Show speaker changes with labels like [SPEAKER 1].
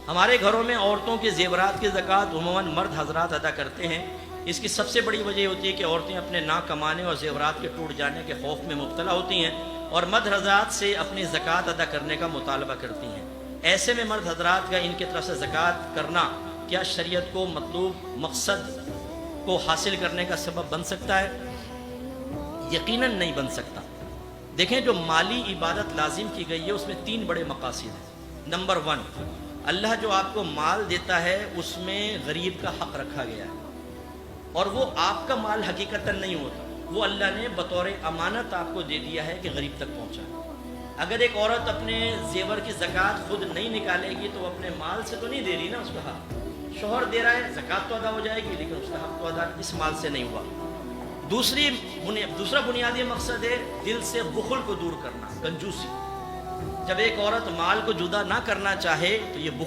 [SPEAKER 1] ہمارے گھروں میں عورتوں کے زیورات کی زکوٰۃ عموماً مرد حضرات ادا کرتے ہیں۔ اس کی سب سے بڑی وجہ ہوتی ہے کہ عورتیں اپنے نہ کمانے اور زیورات کے ٹوٹ جانے کے خوف میں مبتلا ہوتی ہیں اور مرد حضرات سے اپنی زکوٰۃ ادا کرنے کا مطالبہ کرتی ہیں۔ ایسے میں مرد حضرات کا ان کی طرف سے زکوٰۃ کرنا کیا شریعت کو مطلوب مقصد کو حاصل کرنے کا سبب بن سکتا ہے؟ یقیناً نہیں بن سکتا۔ دیکھیں، جو مالی عبادت لازم کی گئی ہے اس میں 3 بڑے مقاصد ہیں۔ نمبر 1، اللہ جو آپ کو مال دیتا ہے اس میں غریب کا حق رکھا گیا ہے، اور وہ آپ کا مال حقیقتاً نہیں ہوتا، وہ اللہ نے بطور امانت آپ کو دے دیا ہے کہ غریب تک پہنچا۔ اگر ایک عورت اپنے زیور کی زکوٰۃ خود نہیں نکالے گی تو وہ اپنے مال سے تو نہیں دے رہی نا، اس کا حق شوہر دے رہا ہے، زکوٰۃ تو ادا ہو جائے گی لیکن اس کا حق تو ادا اس مال سے نہیں ہوا۔ دوسرا بنیادی مقصد ہے دل سے بخل کو دور کرنا، کنجوسی۔ جب ایک عورت مال کو جدا نہ کرنا چاہے تو یہ